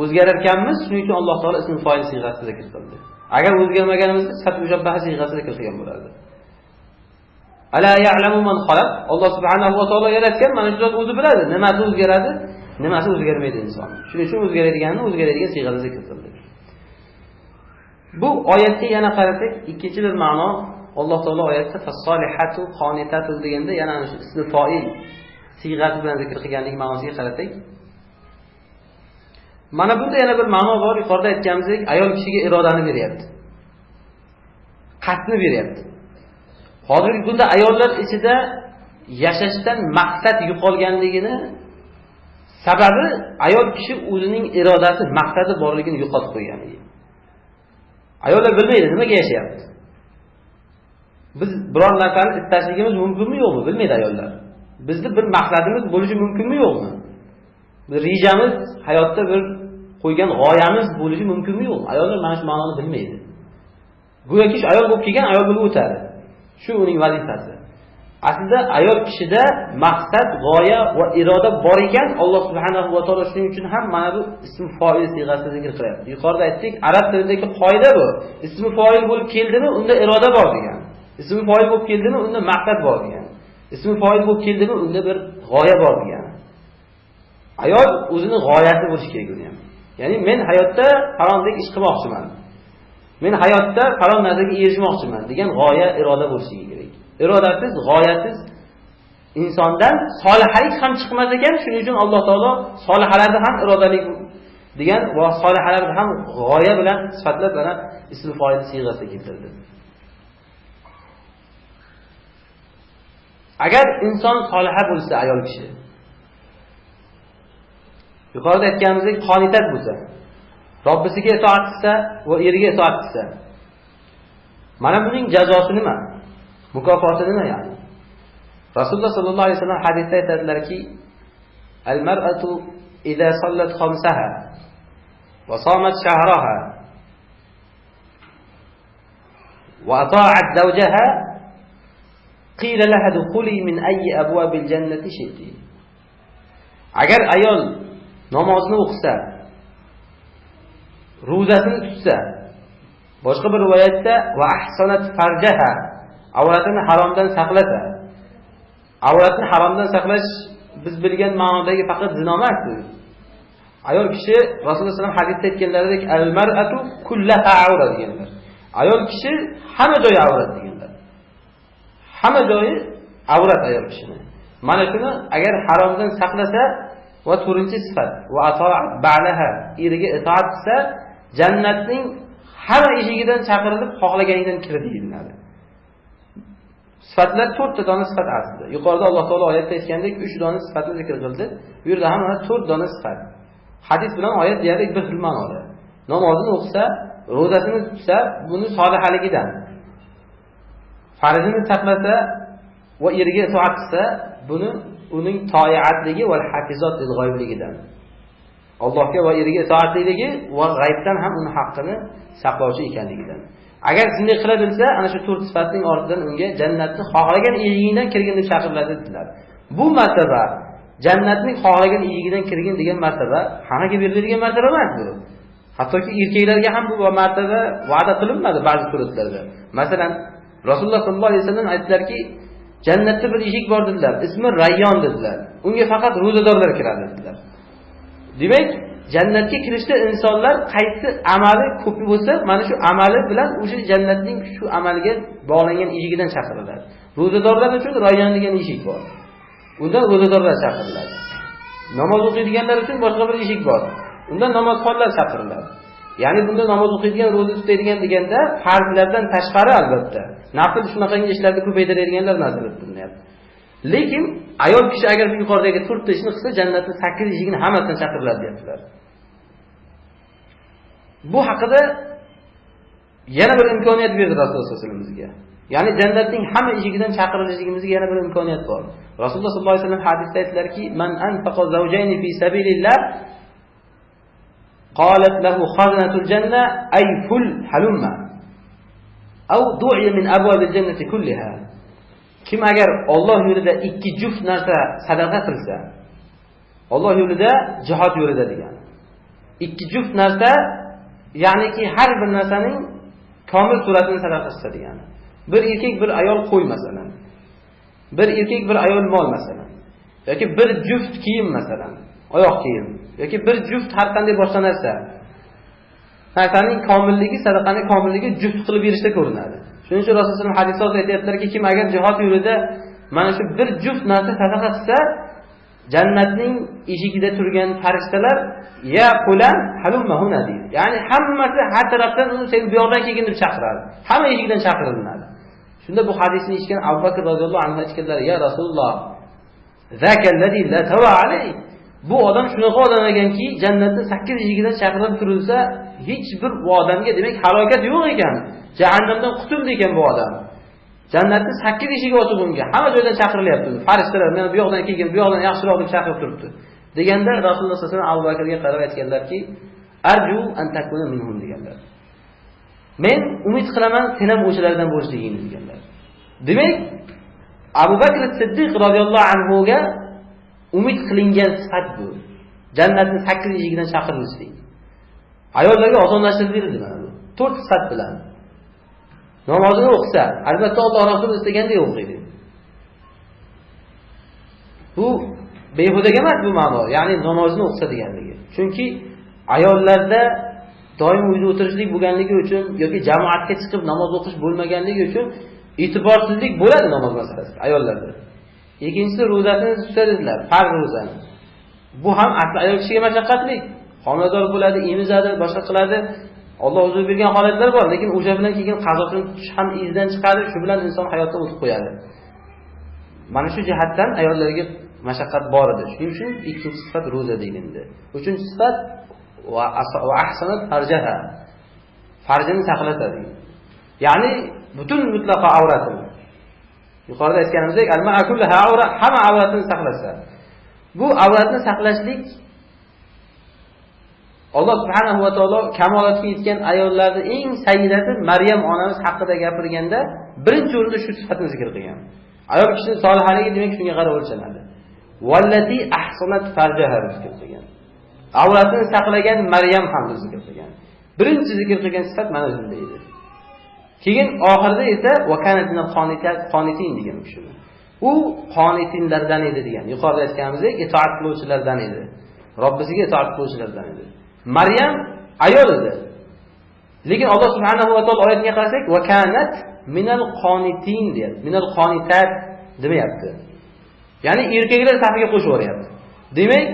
O'zgarar ekanmiz, shuning uchun Alloh taolo ism fa'il siyg'asida zikr qildi. Agar o'zgarmaganimizda sifat mushabbaha siyg'asida zikr qilgan bo'lardi. Ala ya'lamu man xalaq. Alloh subhanahu va taolo yaratgan, mana shu zot o'zi biladi, nimasi o'zgaradi, nimasi o'zgarmaydi inson. Shuning uchun o'zgaradigan siyg'ada zikr qildi. Bu oyatga yana qarasak, ikkinchi bir ma'no Alloh taolo oyatda fas-solihatu qonitatu deganda yana shu ism fa'il siyg'asi bilan zikr qilganlik ma'nosiga qarasak, mana bunda yana bir ma'no bor. Yuqorida aytganimizdek, ayol kishiga irodani beryapti. Qasdni beryapti. Hozirgi kunda ayollar ichida yashashdan maqsad yo'qolganligini sababi ayol kishi o'zining irodasi, maqsadi borligini yo'qotib qo'yganligi. Ayollar bilmaydi nimaga yashayapti. Biz biror narsani istashligimiz mumkinmi yo'qmi bilmaydi ayollar. Bizning bir maqsadimiz bo'lishi mumkinmi yo'qmi? Bir rejamiz, hayotda bir qo'ygan g'oyamiz bo'lishi mumkinmi yo'qmi? Ayollar mana shu ma'noni bilmaydi. Go'yoki ayol bo'lib kelgan, ayol bo'lib o'tadi. Shu uning vazifasi. Aslida ayol kishida maqsad, g'oya va iroda bor ekan, Alloh subhanahu va taolo shuning uchun ham mana bu ism fa'il siyg'asida zikr qilyapti. Yuqorida aytdik, arab tilidagi qoida bu. Ism fa'il bo'lib keldimi, unda iroda bor degan. Ism fa'il bo'lib keldimi, unda maqsad bor degan. ismi foil bo'lib keldimi, unda bir g'oya bor degani. Ayol o'zini g'oyasi bo'lishi kerak uni ham. Ya'ni men hayotda falondek ish qilmoqchiman. Men hayotda falon narsaga erishmoqchiman degan g'oya, iroda bo'lishi kerak. Irodasiz, g'oyasiz insondan solihalik ham chiqmas ekan. Shuning uchun Alloh taolo solihalarni ham irodalik degan va solihalarni ham g'oya bilan sifatlab mana ism foil siyg'asida keltirdi. Agar inson soliha bo'lsa, ayol kishi yuqorida aytganimizdek qonitat bo'lsa, Robbisiga itoat qilsa va eriga itoat qilsa, mana buning jazosi nima? Mukofoti nima yani? Rasululloh sallallohu alayhi vasallam hadisda aytadilarki, al-mar'atu idza sallat khamsaha va samat shahraha va ata'at zawjaha qila laha dukhuli min ayyi abwabil jannati shi'ti. Agar ayol namozni o'qisa, ro'zasini tutsa, boshqa bir rivoyatda va ahsanat farjaha, avratini haromdan saqlasa. Avratni haromdan saqlash biz bilgan ma'nodagi faqat zino emas. Ayol kishi Rasululloh sallallohu alayhi vasallam hadisda aytganlaridek al-mar'atu kullaha awrat deganlar. Ayol kishi hamma joyi avrat deganlar. Hamma joyi avrat ayol kishini. Mana shuni agar haromdan saqlasa va to'rtinchi sifat va ata'at ba'laha, eriga itoat qilsa, jannatning hamma eshigidan chaqirilib xohlaganidan kiradi deyiladi. Sifatlar 4 ta dona sifat aslida. Yuqorida Alloh taolo oyatda aytgandek 3 dona sifatni zikr qildi. Bu yerda ham 4 dona sifat. Hadis bilan oyat deyarli bir xil ma'noda. Namozini o'qisa, ro'zasini tutsa, buni solihaligidan. Farzini saqlasa va eriga itoat qilsa, buni uning toiatligi va hafizat lil g'oybligidan. Allohga va eriga itoatligi va g'aybdan ham uning haqqini saqlovchi ekanligidan. Agar shunday qila bilsa, ana shu 4 sifatning ortidan unga jannatni xohlagan eshigidan kirgin deb chaqiriladi dedilar. Bu martaba jannatning xohlagan eshigidan kirgin degan martaba hammaga beriladigan martaba emas bu. Hattoki erkaklarga ham bu martaba va'da qilinmadi ba'zi suratlarda. Masalan, Rasululloh sollallohu alayhi vasallam aytdilarki, jannatda bir eshik bor dedilar. Ismi Rayyon dedilar. Unga faqat ro'zadorlar kiradi dedilar. Demak, jannatga kirishda insonlar qaysi amali ko'p bo'lsa, mana shu amali bilan o'sha jannatning shu amaliga bog'langan eshigidan chaqiriladi. Ro'zadorlar uchun Rayyon degan eshik bor. Undan ro'zadorlar chaqiriladi. Namoz o'qiydiganlar uchun boshqa bir eshik bor. Undan namozxonlar chaqiriladi. Ya'ni bunda namoz o'qiydigan, ro'za tutadigan deganda farzlardan tashqari albatta. Nafl shunaqangi ishlarni ko'paytiradiganlar nazarda tutilyapti. Lekin ayol kishi agar bu yuqoridagi 4 ta ishni qilsa, jannatning 8 eshigini hammasidan chaqiriladi deyaptilar. Bu haqida yana bir imkoniyat berdi Rasululloh sollallohu alayhi vasallam bizga. Ya'ni jannatning hamma eshigidan chaqirilishligimizga yana bir imkoniyat bor. Rasululloh sollallohu alayhi vasallam hadisda aytdilarki, "Man anfaqa zawjayni fi sabilillah qalat lahu khazanatul janna ay ful halumma aw du'iya min abwabil jannati kulliha." Kim agar Alloh yo'lida 2 juft narsa sadaqa qilsa, Alloh yo'lida, jihad yo'lida degan. 2 juft narsa, ya'niki har bir narsaning komil suratini sadaqa qilsa degani. Bir erkak, bir ayol qo'y masalan. Bir erkak, bir ayol mol masalan. yoki bir juft kiyim masalan, oyoq kiyim yoki bir juft har qanday boshqa narsa. Narsaning komilligi, sadaqaning komilligi juft qilib berishda ko'rinadi. Shuning uchun Rasululloh sollallohu alayhi vasallam hadisda aytayaptilarki, kim agar jihad yo'lida mana shu bir juft narsa sadaqa qilsa, jannatning eshigida turgan farishtalar ya fulan halumma huna deydi. Ya'ni hammasi har tarafdan uni sen bu yoqdan kelgin deb chaqiradi. Hamma eshigidan chaqiriladi. Shunda bu hadisni eshitgan Abu Bakr roziyallohu anhu aytganlar, ya Rasululloh, zakallazi la tawa alayhi. Bu odam shunaqa odam ekanki, jannatning 8 eshigidan chaqirib turilsa, hech bir bu odamga demak halokat yo'q ekan. Jahannamdan qutuldi ekan bu odam. Jannatning 8 eshigi ochiq unga. Hamma joydan chaqirilyapti. Farishtalar meni bu yoqdan kelgan, bu yoqdan yaxshiroq deb chaqirib turibdi. Deganda Rasululloh sollallohu alayhi vasallam Abu Bakrga qarab aytganlarki, arju an takuna minhum deganlar. Men umid qilaman sen ham o'shalardan bo'lishligingni deganlar. Demak, Abu Bakr Siddiq radhiyallohu anhu ga umid qilingan sifat bu. Jannatning 8 eshigidan chaqirilishlik. Ayollarga osonlashtirib berildi mana bu. 4 sifat bilan. Namozini o'qisa, albatta Alloh Rasululloh istagandek o'qiydi. Bu behudaga emas bu ma'no, ya'ni namozni o'qisa deganligi. Chunki ayollarda doim uyda o'tirishlik bo'lganligi uchun yoki jamoatga chiqib namoz o'qish bo'lmaganligi uchun e'tiborsizlik bo'ladi namoz masalasida ayollarda. Ikkinchisi ro'zasini tutadilar, farz ro'zani. Bu ham asli ayol kishiga mashaqqatli. Homilador bo'ladi, emizadi, boshqa qiladi. Alloh o'zi bergan holatlar bor, lekin o'sha bilan keyin qazosini tutish ham izdan chiqadi, shu bilan inson hayotdan o'tib qo'yadi. Mana shu jihatdan ayollarga mashaqqat bor edi. Shuning uchun ikkinchi sifat ro'za deyildi. Uchinchi sifat va ahsanat farjaha. Farjini saqlatadi. Ya'ni butun mutlaqo avratini. Yuqorida aytganimizdek, hamma avratini saqlasa. Bu avratni saqlashlik Alloh subhanahu va taolo kamolatga yetgan ayollarning eng sayyidasi Maryam onamiz haqida gapirganda birinchi o'rinda shu sifatni zikr qilgan. Ayol kishining solihaligi demak shunga qarab o'lchanadi. Vallati ahsanat farjaha zikr qilgan. Avratini saqlagan Maryam ham zikr qilgan. Birinchi zikr qilgan sifat mana shunday edi. Keyin oxirida esa va kanatna qonitin degan kishi. U qonitinlardan edi degan. Yuqorida aytganimizdek, itoat qiluvchilardan edi. Robbisiga itoat qiluvchilardan edi. Maryam ayol edi. Lekin Alloh subhanahu va taolo oyatga qarasak, va kanat minal qonitin deyapti. Minal qonitat demayapti. Ya'ni erkaklar safiga qo'shib yuboryapti. Demak,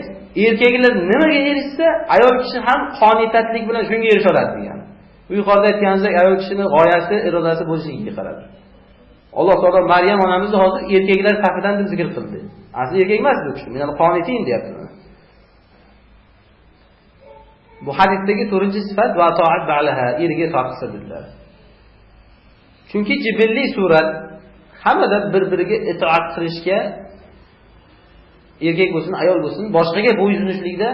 erkaklar nimaga erishsa, ayol kishi ham qonitatlik bilan shunga erisha oladi degan. Bu yuqorida aytganimizdek, ayol kishining g'oyasi, irodasi bo'lishiga qarab. Alloh taolo Maryam onamizni hozir erkaklar safidan deb zikr qildi. Asli erkak emas bu kishi. Minal qonitin deyapti. Bu hadisdagi 4-sifat va to'at ba'laha, eriga toqsa dedilar. Chunki jibilli surat hammada bir-biriga itoat qilishga, erkak bo'lsin, ayol bo'lsin, boshqaga bo'ysunishlikda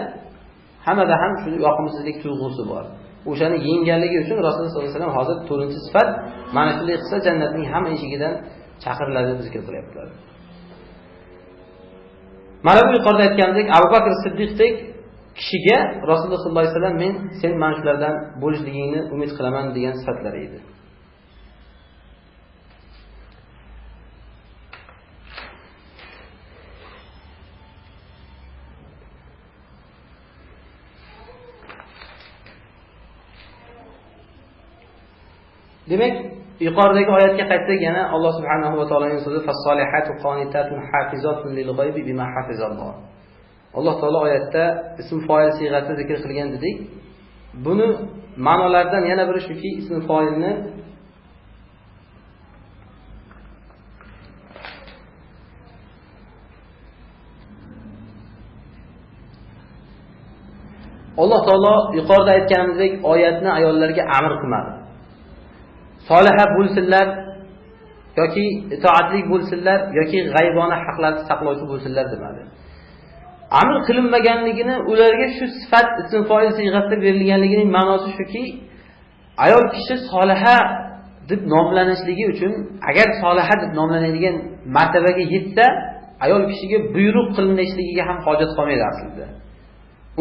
hammada ham shu yoqimsizlik tuyg'usi bor. O'shani yengganligi uchun Rasululloh sollallohu alayhi vasallam hozir 4-sifat mana shunday qilsa jannatning hamma eshigidan chaqiriladi deb zikr qilyaptilar. Mana bu yuqorida aytganimdek Abu Bakr Siddiqdek kishiga Rasululloh sollallohu alayhi vasallam men sen mana shulardan bo'lishligingni umid qilaman degan sifatlar edi. Demak, yuqoridagi oyatga qaytsak yana Alloh subhanahu va taoloning so'zi fas-solihatu qonitatun hafizatun lil-g'aybi bima hafizalloh. Alloh taolo oyatda ism fa'il siyg'asida zikr qilgan dedik. Buni ma'nolaridan yana biri shuki, ism fa'ilni Alloh taolo yuqorida aytganimizdek oyatni ayollarga amr qilmadi. Soliha bo'lsinlar yoki itoatlik bo'lsinlar yoki g'aybona haqlarni saqlovchi bo'lsinlar demadi. Amr qilinmaganligini ularga shu sifat ism fa'il siyg'asida berilganligining ma'nosi shuki, ayol kishi soliha deb nomlanishligi uchun agar soliha deb nomlanadigan martabaga yetsa, ayol kishiga buyruq qilinishligiga ham hojat qolmaydi aslida.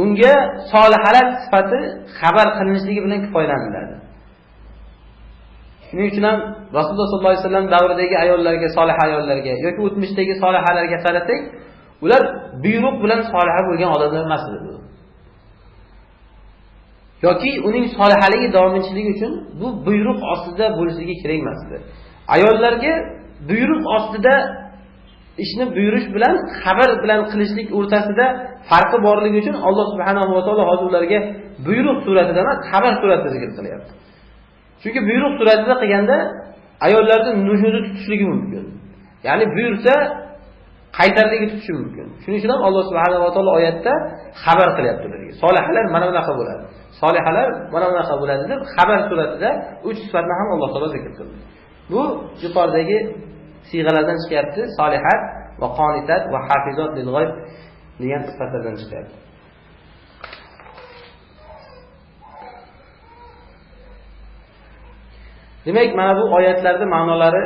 Unga solihalar sifati xabar qilinishligi bilan kifoyalaniladi. Shuning uchun ham Rasululloh sollallohu alayhi vasallam davridagi ayollarga, solih ayollarga yoki o'tmishdagi solihalarga qarasak, ular buyruq bilan soliha bo'lgan odamlar emas edi. Yoki uning solihaligi davomchiligi uchun bu buyruq ostida bo'lishligi kerak emas edi. Ayollarga buyruq ostida ishni buyurish bilan xabar bilan qilishlik o'rtasida farqi borligi uchun Alloh subhanahu va taolo hozir ularga buyruq suratida emas, xabar suratida zikr qilyapti. Chunki buyruq suratida qilganda ayollarning nushudi tutishligi mumkin. Ya'ni buyursa qaytarligi tutishi mumkin. Shuning uchun ham Alloh subhanahu va taolo oyatda xabar qilyapti ularga. Solihalar mana bunaqa bo'ladi. Solihalar mana bunaqa bo'ladi deb xabar suratida 3 sifatni ham Alloh taolo zikr qildi. Bu yuqoridagi siyg'alardan chiqyapti. Solihat va qonitat va hafizat lil g'ayb degan sifatlardan chiqyapti. Demak, mana bu oyatlarning ma'nolari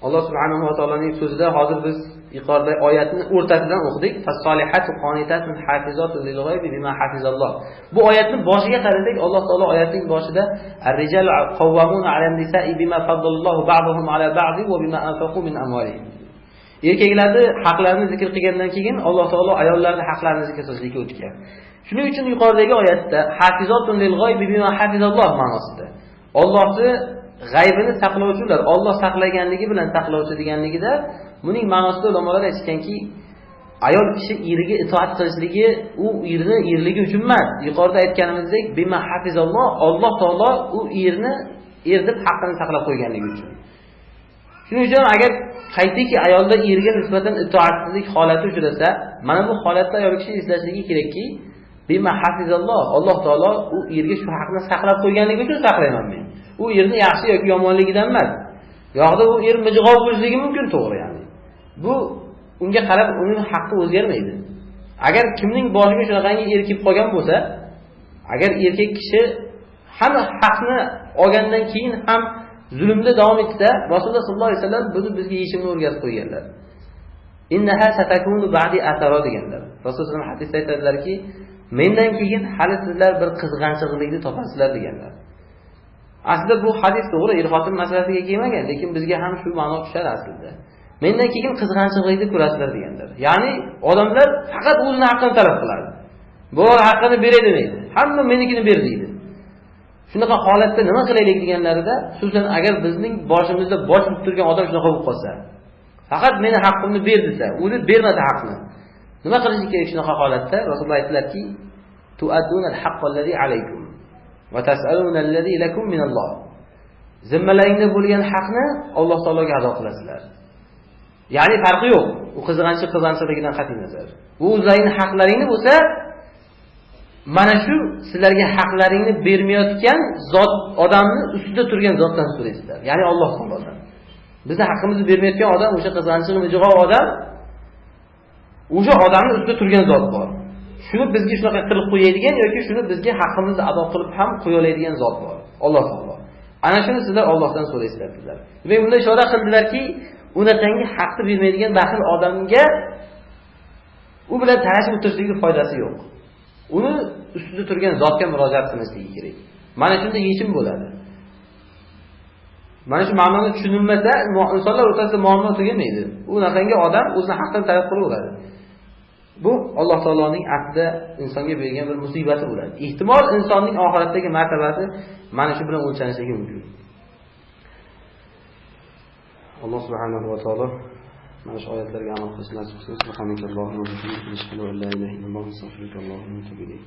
Alloh subhanahu va taoloning so'zida hozir biz yuqorida oyatni o'rtasidan o'qidik. Fas-solihatu qonitatun hafizatun lil g'aybi bima hafizalloh. Bu oyatning boshiga qarasak, Alloh taolo oyatning boshida ar-rijalu qawwamuna 'alan nisa'i bima faddallohu ba'dahum 'ala ba'd va bima anfaqu min amwalihim. Erkaklarni haqlarini zikr qilgandan keyin Alloh taolo ayollarning haqlarini zikr qilishga o'tgan. Shuning uchun yuqoridagi oyatda hafizatun lil g'oybi bima hafizalloh ma'nosida Allohning g'aybini saqlovchilar, Alloh saqlaganligi bilan saqlovchi deganligida buning ma'nosida ulamolar aytganki, ayol kishi eriga itoat qilishligi u erligi uchun emas. Yuqorida aytganimizdek, bima hafizalloh, Alloh taolo u deb haqqini saqlab qo'yganligi uchun. Shuning uchun agar qaytiki ayolda erga nisbatan itoatsizlik holati uchrasa, mana bu holatda ayol kishi eslashligi kerakki, bima hafizalloh, Alloh taolo u erga shu haqni saqlab qo'yganligi uchun saqlayman men. U erni yaxshi yoki yomonligidan emas. Yo'qda u er mijg'ov bo'lishligi mumkin, to'g'ri yani. Bu unga qarab uning haqqi o'zgarmaydi. Agar kimning boshiga shunaqangi er kelib qolgan bo'lsa, agar erkak kishi hamma haqni olgandan keyin ham zulmda davom etsa, Rasululloh sollallohu alayhi vasallam buni bizga yechimni o'rgatib qo'yganlar. Innaha satakunu ba'di atharo deganlar. Rasululloh hadisda aytadilarki, mendan keyin hali sizlar bir qizg'anchiqlikni topasizlar deganlar. Aslida bu hadis to'g'ri, er-xotin masalasiga kelmagan, lekin bizga ham shu ma'no tushadi aslida. Mendan keyin qizg'anchiqlikni ko'rasizlar deganlar. Ya'ni odamlar faqat o'zini haqqini talab qiladi. Bu haqqini beray demaydi. Hamma menikini ber deydi. Shunaqa holatda nima qilaylik deganlarida, xususan agar bizning boshimizda bosh bo'lib turgan odam shunaqa bo'lib qolsa, faqat meni haqqimni ber desa, o'zi bermasa haqqini. Nima qilish kerak shunaqa holatda? Rasululloh aytdilarki, tu'adduna al-haqqallazi alaykum va tas'aluna allazi lakum minalloh. Zimmalaringda bo'lgan haqni Alloh taologa ado qilasizlar. Ya'ni farqi yo'q. U qizg'anchiqligidan qat'iy nazar. Bu o'zlaringning haqlaringni bo'lsa, mana shu sizlarga haqlaringni bermayotgan zot, odamni ustida turgan zotdan so'raysizlar. Ya'ni Alloh taolodan. Bizga haqqimizni bermayotgan odam, o'sha qizg'anchiq mijg'ov odam, o'sha odamning ustida turgan zot bor. Shuni bizga shunaqa qilib qo'yadigan yoki shuni bizga haqqimizni ado qilib ham qo'ya oladigan zot bor. Alloh taolo. Ana shuni sizlar Allohdan so'raysizlar dedilar. Demak, bunda ishora qildilarki, unaqangi haqqi bermaydigan baxil odamga u bilan talashib o'tirishlikning foydasi yo'q. Uni ustida turgan zotga murojaat qilishligi kerak. Mana shunda yechim bo'ladi. Mana shu ma'noni tushunilmasa, insonlar o'rtasida muammo tugamaydi. U naqangi odam o'zini haqqini talab qilaveradi. Bu Alloh taoloning aslida insonga bergan bir musibati bo'ladi. Ehtimol insonning oxiratdagi martabasi mana shu bilan o'lchanishligi mumkin. Alloh subhanahu va taolo mana shu oyatlarga amal qilishni nasib qilsin. Subhanakallohumma va bihamdika, ashhadu an la ilaha illa anta, astaghfiruka va atubu ilayk.